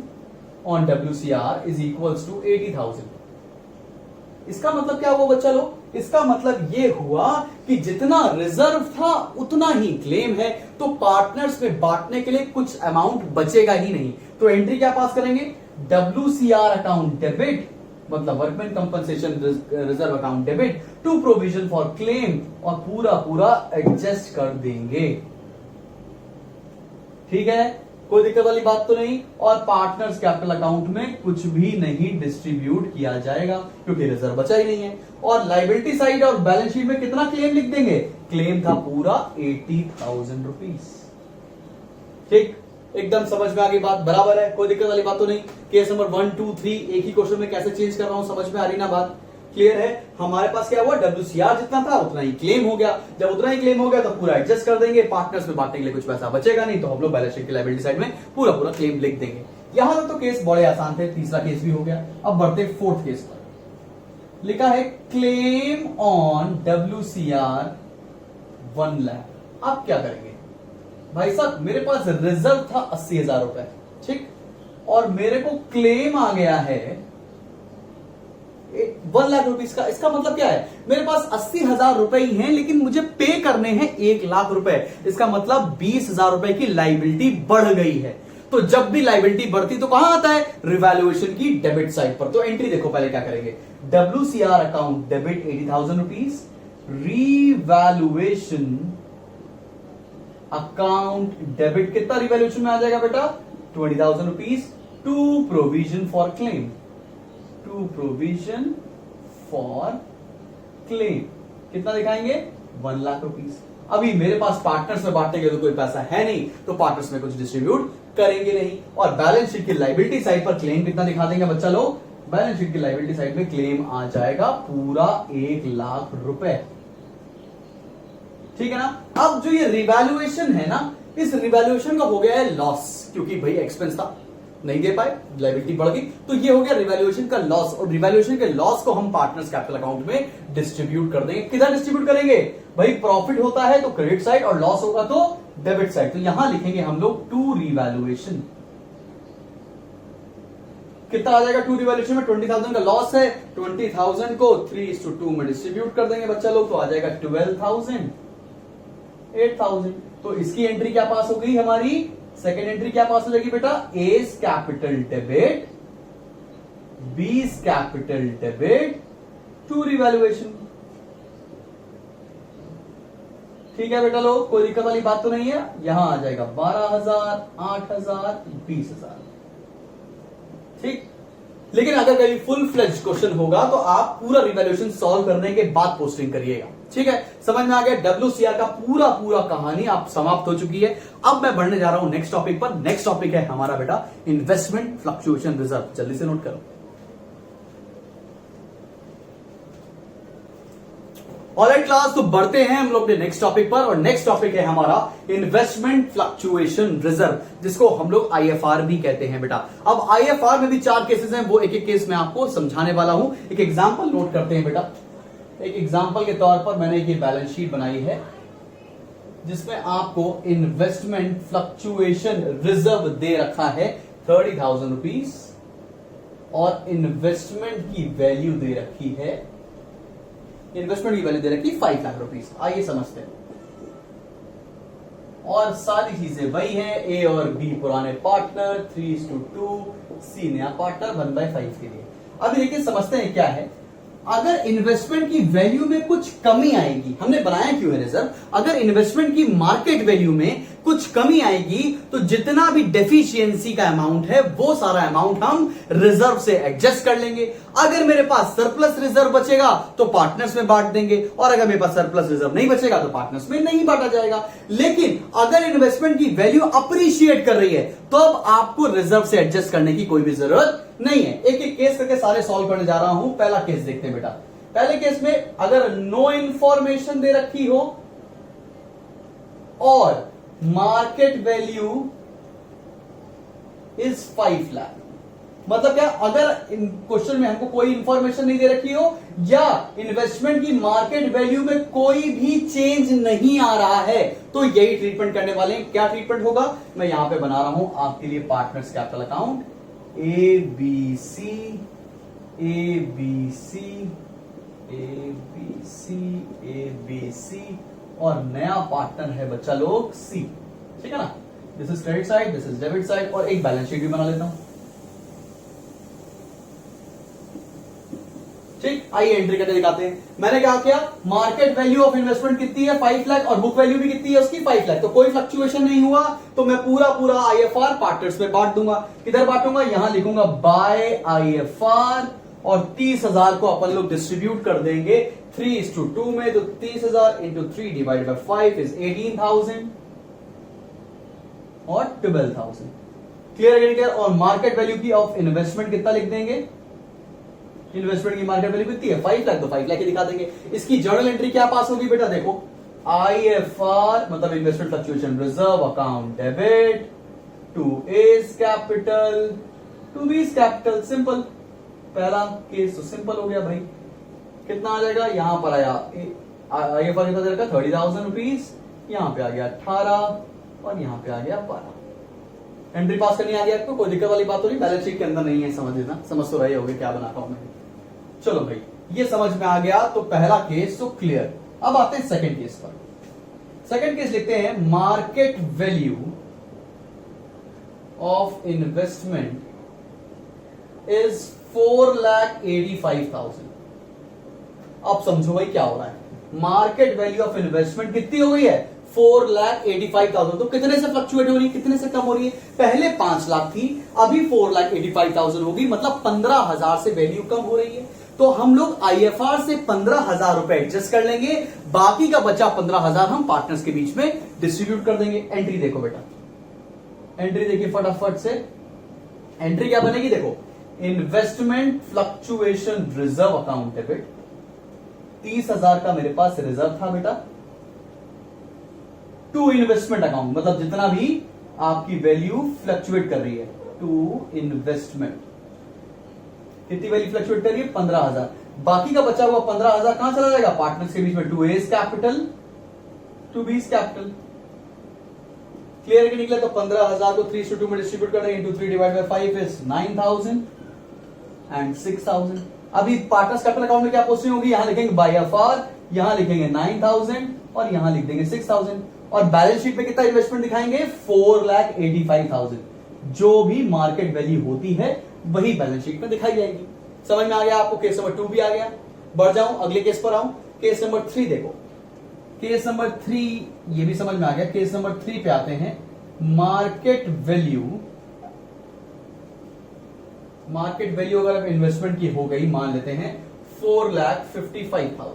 on WCR is equals to 80,000। इसका मतलब क्या हुआ बच्चा लोग, इसका मतलब ये हुआ कि जितना रिजर्व था उतना ही क्लेम है, तो पार्टनर्स में बांटने के लिए कुछ अमाउंट बचेगा ही नहीं। तो एंट्री क्या पास करेंगे, WCR अकाउंट डेबिट, मतलब workman compensation reserve account debit to provision for claim, और पूरा पूरा एडजस्ट कर देंगे। ठीक है, कोई दिक्कत वाली बात तो नहीं। और पार्टनर्स कैपिटल अकाउंट में कुछ भी नहीं डिस्ट्रीब्यूट किया जाएगा, क्योंकि रिजर्व बचा ही नहीं है। और लाइबिलिटी साइड और बैलेंस शीट में कितना क्लेम लिख देंगे, क्लेम था पूरा 80,000 रुपीज। ठीक, एकदम समझ में आ गई बात, बराबर है, कोई दिक्कत वाली बात तो नहीं। केस नंबर 1, 2, 3 एक ही क्वेश्चन में कैसे चेंज कर रहा हूं, समझ में आ रही ना बात, क्लियर है। हमारे पास क्या हुआ, WCR जितना था उतना ही क्लेम हो गया। जब उतना ही क्लेम हो गया तो पूरा एडजस्ट कर देंगे, पार्टनर्स में बांटने के लिए कुछ पैसा बचेगा नहीं, तो हम लोग बैलेंस शीट की लायबिलिटी साइड में पूरा पूरा क्लेम लिख देंगे। यहां तक तो केस बड़े आसान थे, तीसरा केस भी हो गया। अब बढ़ते फोर्थ केस पर। लिखा है क्लेम ऑन WCR 1 लाख। अब क्या करेंगे भाई साहब, मेरे पास रिजर्व था 80,000 रुपए, ठीक, और मेरे को क्लेम आ गया है 1 लाख रुपीस का। इसका मतलब क्या है, मेरे पास 80,000 रुपए ही हैं, लेकिन मुझे पे करने हैं 1 लाख रुपए। इसका मतलब 20,000 रुपए की लाइबिलिटी बढ़ गई है। तो जब भी लाइबिलिटी बढ़ती तो कहां आता है, रिवैल्यूएशन की डेबिट साइड पर। तो एंट्री देखो, पहले क्या करेंगे, WCR account debit 80,000 rupees, revaluation account debit कितना रिवैल्यूएशन में आ जाएगा बेटा, 20,000 rupees, to provision for claim, to provision for claim कितना दिखाएंगे, 1 लाख रुपीज। अभी मेरे पास पार्टनर्स में बांटने के तो कोई पैसा है नहीं, तो पार्टनर्स में कुछ डिस्ट्रीब्यूट करेंगे नहीं। और बैलेंस शीट की लाइबिलिटी साइड पर क्लेम कितना दिखा देंगे बच्चा लोग, बैलेंस शीट की लाइबिलिटी साइड में क्लेम आ जाएगा पूरा 1 लाख रुपए। ठीक है ना। अब जो ये रिवैल्यूएशन है ना, इस रिवैल्यूएशन का हो गया है लॉस, क्योंकि भाई एक्सपेंस था, नहीं दे पाए, लायबिलिटी बढ़ गई, तो ये हो गया रिवैल्यूएशन का लॉस। और रिवैल्यूएशन के लॉस को हम पार्टनर्स कैपिटल अकाउंट में डिस्ट्रीब्यूट कर देंगे। किधर डिस्ट्रीब्यूट करेंगे भाई, प्रॉफिट होता है तो क्रेडिट साइड और लॉस होगा तो डेबिट साइड। तो यहां लिखेंगे हम लोग टू रिवैल्यूएशन। कितना आ जाएगा टू रिवैल्यूएशन में, 20,000 का लॉस है, 20,000 को 3:2 में डिस्ट्रीब्यूट कर देंगे बच्चा लोग, तो आ जाएगा 12,000, 8,000। तो इसकी एंट्री क्या पास हो गई हमारी, सेकेंड एंट्री क्या पास हो जाएगी बेटा, A's capital debit, B's capital debit, to revaluation. ठीक है बेटा लोग, कोई दिक्कत वाली बात तो नहीं है। यहां आ जाएगा 12,000, 8,000, 20,000। ठीक, लेकिन अगर कभी फुल फ्लेज क्वेश्चन होगा तो आप पूरा रिवैल्यूएशन सॉल्व करने के बाद पोस्टिंग करिएगा। ठीक है, समझ में आ गया। WCR का पूरा पूरा कहानी आप समाप्त हो चुकी है। अब मैं बढ़ने जा रहा हूं नेक्स्ट टॉपिक पर। नेक्स्ट टॉपिक है हमारा बेटा इन्वेस्टमेंट फ्लक्चुएशन रिजर्व। जल्दी से नोट करो। ऑलराइट क्लास, तो बढ़ते हैं हम लोग अपने नेक्स्ट टॉपिक पर, और नेक्स्ट टॉपिक है हमारा इन्वेस्टमेंट फ्लक्चुएशन रिजर्व, जिसको हम लोग IFR भी कहते हैं बेटा। अब IFR में भी 4 केसेस हैं, वो एक एक केस में आपको समझाने वाला हूं। एक एग्जांपल नोट करते हैं बेटा। एक एग्जांपल के तौर पर मैंने ये बैलेंस शीट बनाई है, जिसमें आपको इन्वेस्टमेंट फ्लक्चुएशन रिजर्व दे रखा है 30,000 रुपीज और इन्वेस्टमेंट की वैल्यू दे रखी है, इन्वेस्टमेंट की वैल्यू दे रखी 5 लाख रुपीज। आइए समझते हैं। और सारी चीजें वही है, ए और बी पुराने पार्टनर, 3:2, सी नया पार्टनर 1/5 के लिए। अब देखिए समझते हैं क्या है। अगर इन्वेस्टमेंट की वैल्यू में कुछ कमी आएगी, हमने बनाया क्यों है रिजर्व, अगर इन्वेस्टमेंट की मार्केट वैल्यू में कुछ कमी आएगी तो जितना भी डेफिशिएंसी का अमाउंट है वो सारा अमाउंट हम रिजर्व से एडजस्ट कर लेंगे। अगर मेरे पास सरप्लस रिजर्व बचेगा तो पार्टनर्स में बांट देंगे, और अगर मेरे पास सरप्लस रिजर्व नहीं बचेगा तो पार्टनर्स में नहीं बांटा जाएगा। लेकिन अगर इन्वेस्टमेंट की वैल्यू अप्रिशिएट कर रही है तो अब आपको रिजर्व से एडजस्ट करने की कोई भी जरूरत नहीं है। एक एक केस करके सारे सॉल्व करने जा रहा हूं। पहला केस देखते हैं बेटा। पहले केस में अगर नो इंफॉर्मेशन दे रखी हो और मार्केट वैल्यू इज 5 लाख, मतलब क्या, अगर क्वेश्चन में हमको कोई इंफॉर्मेशन नहीं दे रखी हो या इन्वेस्टमेंट की मार्केट वैल्यू में कोई भी चेंज नहीं आ रहा है तो यही ट्रीटमेंट करने वाले हैं। क्या ट्रीटमेंट होगा, मैं यहां पे बना रहा हूं आपके लिए partners capital account, A B C A B C A B C A B C और नया पार्टनर है बच्चा लोग सी। ठीक है ना, this is credit side, this is debit side, और एक बैलेंस शीट भी बना लेता हूं। ठीक, आइए एंट्री करके दिखाते हैं। मैंने क्या किया, मार्केट वैल्यू ऑफ इन्वेस्टमेंट कितनी है 5 लाख और बुक वैल्यू भी कितनी है उसकी 5 लाख, तो कोई फ्लक्चुएशन नहीं हुआ तो मैं पूरा पूरा आईएफआर पार्टनर्स में बांट दूंगा। किधर बांटूंगा, यहां लिखूंगा बाय आईएफआर और 30,000 को अपन लोग डिस्ट्रीब्यूट कर देंगे 3:2 में, तो 30,000 इंटू 3 डिवाइड बाई 5 इज 18,000 और 12,000। क्लियर। और मार्केट वैल्यू की ऑफ इन्वेस्टमेंट कितना लिख देंगे, इन्वेस्टमेंट की मार्केट वैल्यू कितनी है 5 लाख, तो 5 लाख ही दिखा देंगे। इसकी जर्नल एंट्री क्या पास होगी बेटा, देखो आईएफआर मतलब investment fluctuation reserve account debit to A's capital to B's capital. Simple, पहला केस तो सिंपल हो गया भाई। कितना आ जाएगा, यहां पर आया आईएफआर कितना दे रखा 30,000 रुपीज, यहां पे आ गया 18 और यहां पे आ गया 12। एंट्री पास करनी आ गया आपको, कोई दिक्कत वाली बात तो नहीं, बैलेंस शीट के अंदर नहीं है, समझ लेना, समझ तो रहे होगे क्या बनाता हूं मैं। चलो भाई ये समझ में आ गया, तो पहला केस तो क्लियर। अब आते हैं सेकंड केस पर। सेकंड केस लिखते हैं market value of investment is 4,85,000। अब समझो भाई क्या हो रहा है, मार्केट वैल्यू ऑफ इन्वेस्टमेंट कितनी हो गई है 4,85,000। तो कितने से फ्लक्चुएट हो रही है, कितने से कम हो रही है, पहले 5 लाख थी अभी 4,85,000 होगी, मतलब 15,000 से वैल्यू कम हो रही है। तो हम लोग आईएफआर से 15,000 रुपए एडजस्ट कर लेंगे, बाकी का बचा 15,000 हम पार्टनर्स के बीच में डिस्ट्रीब्यूट कर देंगे। एंट्री देखो बेटा, एंट्री देखिए फटाफट से। एंट्री क्या बनेगी, देखो investment fluctuation reserve account debit, 30,000 का मेरे पास रिजर्व था बेटा, टू इन्वेस्टमेंट अकाउंट मतलब जितना भी आपकी वैल्यू फ्लक्चुएट कर रही है, टू इन्वेस्टमेंट कितनी वैल्यू फ्लक्चुएट कर रही है 15,000, बाकी का बचा हुआ 15,000 कहां चला जाएगा, पार्टनर्स के बीच में, to A's capital to B's capital. Clear के निकले, तो 15,000 को 3:2 में डिस्ट्रीब्यूट कर रहे हैं, into 3 divide by 5 is 9,000 and 6,000। अभी पार्टनर्स कैपिटल अकाउंट में क्या पोस्टिंग होगी, यहां लिखेंगे बाय एफआर, यहां लिखेंगे 9,000 और यहां लिख देंगे 6,000, और बैलेंस शीट में कितना इन्वेस्टमेंट दिखाएंगे 4,85,000। जो भी मार्केट वैल्यू होती है वही बैलेंस शीट में दिखाई जाएगी। समझ में आ गया आपको, केस नंबर 2 भी आ गया। बढ़ जाऊं अगले केस पर आऊं, केस नंबर 3 देखो। केस नंबर 3 ये भी समझ में आ गया। केस नंबर 3 पे आते हैं, मार्केट वैल्यू अगर इन्वेस्टमेंट की हो गई, मान लेते हैं 4,55,000।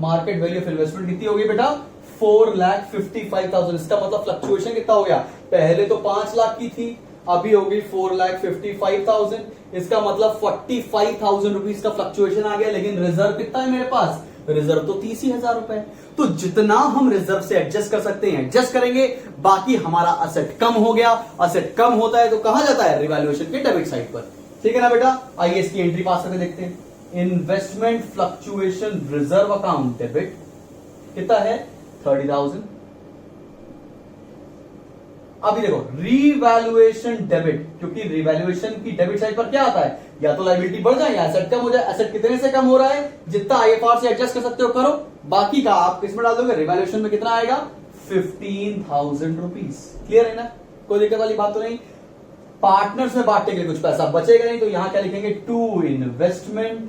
मार्केट वैल्यू ऑफ इन्वेस्टमेंट कितनी हो गई बेटा 4,55,000। इसका मतलब फ्लक्चुएशन कितना हो गया, पहले तो 5 लाख की थी, अभी हो गई 4,55,000। इसका मतलब 45,000 रुपीज का फ्लक्चुएशन आ गया, लेकिन रिजर्व कितना है मेरे पास, रिजर्व तो 30,000 रुपए। तो जितना हम रिजर्व से एडजस्ट कर सकते हैं एडजस्ट करेंगे, बाकी हमारा असेट कम हो गया। असेट कम होता है तो कहां जाता है, रिवैल्यूएशन के डेबिट साइड पर। ठीक है ना बेटा, आइए इसकी एंट्री पास करके देखते हैं। Investment fluctuation reserve account debit कितना है 30,000। अभी देखो रीवैल्यूएशन डेबिट, क्योंकि रीवैल्यूएशन की डेबिट साइड पर क्या आता है, या तो लायबिलिटी बढ़ जाए या एसेट कम हो जाए। एसेट कितने से कम हो रहा है, जितना आईएफआर से एडजस्ट कर सकते हो करो, बाकी का आप किसमें डाल दोगे, रिवैल्यूएशन में कितना आएगा 15,000 रुपीज। क्लियर है ना, कोई दिक्कत वाली बात तो नहीं। पार्टनर्स में बांटने के लिए कुछ पैसा बचेगा नहीं, तो यहां क्या लिखेंगे, टू इन्वेस्टमेंट,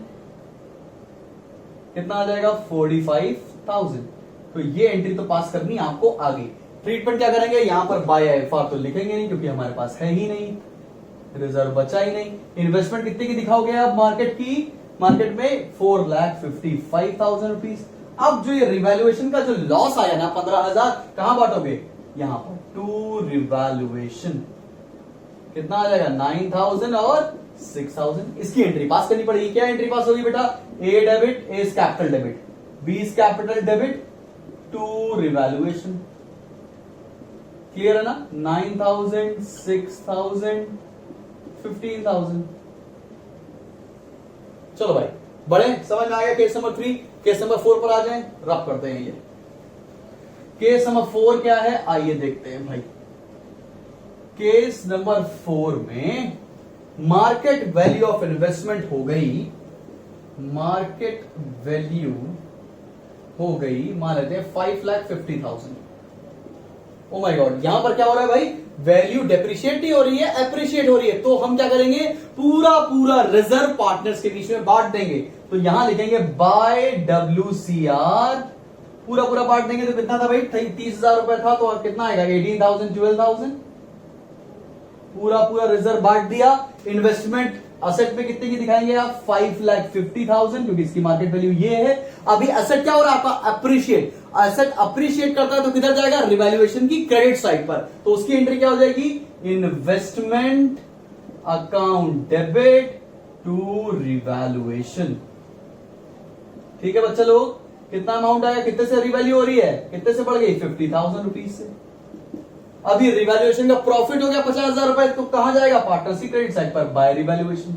कितना आ जाएगा 45,000। तो ये एंट्री तो पास करनी आपको आगे। ट्रीटमेंट क्या करेंगे, यहां पर बाय आईएफआर तो लिखेंगे नहीं क्योंकि हमारे पास है ही नहीं, रिजर्व बचा ही नहीं। इन्वेस्टमेंट कितने की दिखाओगे आप मार्केट की, मार्केट में 4,55,000 रुपीज। अब जो ये रिवैल्यूएशन का जो लॉस आया ना 15,000, कहां बांटोगे, यहां पर टू रिवैल्यूएशन, कितना आ जाएगा 9,000 और 6,000। इसकी एंट्री पास करनी पड़ेगी। क्या एंट्री पास होगी बेटा, A debit, A is capital debit, B is capital debit, to revaluation. Clear है ना, 9,000, 6,000, 15,000। चलो भाई बड़े समझ में आ गया। केस नंबर 3, केस नंबर 4 पर आ जाएं, रब करते हैं। ये केस नंबर 4 क्या है, आइए देखते हैं भाई। केस नंबर 4 में मार्केट वैल्यू ऑफ इन्वेस्टमेंट हो गई, मार्केट वैल्यू हो गई मान लेते हैं 5,50,000। ओ माय गॉड, यहां पर क्या हो रहा है भाई, वैल्यू डेप्रिशिएट नहीं हो रही है, एप्रिशिएट हो रही है। तो हम क्या करेंगे, पूरा रिजर्व पार्टनर्स के बीच में बांट देंगे। तो यहां लिखेंगे बाय WCR, पूरा बांट देंगे। तो कितना था भाई, 30,000 रुपए था, तो कितना आएगा 18,000, 12,000। पूरा रिजर्व बांट दिया। इन्वेस्टमेंट असेट पे कितने की दिखाएंगे आप, 5,50,000, क्योंकि इसकी मार्केट वैल्यू ये है। अभी असेट क्या हो रहा है आपका, अप्रिशिएट। एसेट अप्रिशिएट करता है तो किधर जाएगा, रिवैल्यूएशन की क्रेडिट साइड पर। तो उसकी एंट्री क्या हो जाएगी, investment account debit to revaluation. ठीक है बच्चा लोग, कितना अमाउंट आया, कितने से रिवैल्यू हो रही है, कितने से बढ़ गई 50,000 रुपीज से। अभी रिवैल्यूएशन का प्रॉफिट हो गया 50,000 रुपए, तो कहां जाएगा, पार्टनर्स की क्रेडिट साइड पर बाय रिवैल्यूएशन।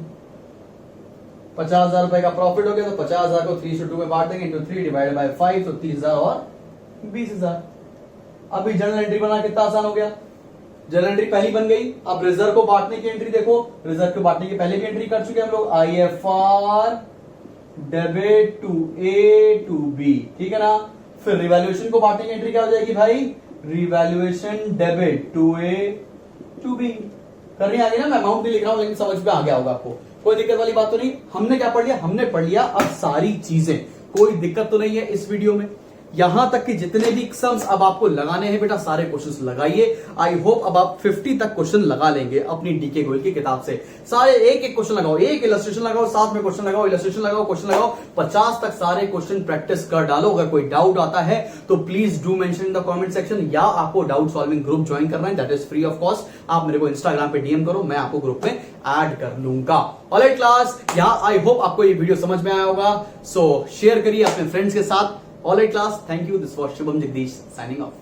50,000 रुपए का प्रॉफिट हो गया, तो 50,000 को 3/2 में बांट देंगे, इंटू 3 डिवाइडेड बाय 5, तो 30,000 और 20,000। अभी जनरल एंट्री बनाना कितना आसान हो गया, जनरल एंट्री पहली बन गई। अब रिजर्व को बांटने की एंट्री देखो, रिजर्व को बांटने की पहले की एंट्री कर चुके हम लोग, IFR debit to A to B, ठीक है ना। फिर रिवैल्यूएशन को बांटने की एंट्री क्या हो जाएगी भाई, revaluation debit to A to B. करनी आ गई ना, मैं अमाउंट नहीं लिख रहा हूं लेकिन समझ में आ गया होगा आपको, कोई दिक्कत वाली बात तो नहीं। हमने क्या पढ़ लिया, हमने पढ़ लिया अब सारी चीजें, कोई दिक्कत तो नहीं है इस वीडियो में। यहां तक कि जितने भी सम्स अब आपको लगाने हैं बेटा, सारे क्वेश्चंस लगाइए। आई होप अब आप 50 तक क्वेश्चन लगा लेंगे अपनी डीके गोयल की किताब से। सारे एक एक क्वेश्चन लगाओ, एक इलस्ट्रेशन लगाओ, साथ में क्वेश्चन लगाओ, इलस्ट्रेशन लगाओ, क्वेश्चन लगाओ, 50 तक सारे क्वेश्चन प्रैक्टिस कर डालो। अगर कोई डाउट आता है तो please do mention in the comment section, या आपको डाउट सॉल्विंग ग्रुप ज्वाइन करना है, that is free of cost. आप मेरे को इंस्टाग्राम पे डीएम करो, मैं आपको ग्रुप में ऐड कर लूंगा। ऑलराइट क्लास, यहां आई होप आपको ये वीडियो समझ में आया होगा। सो शेयर करिए अपने फ्रेंड्स के साथ। All right class, thank you. This was Shubham Jagdish signing off.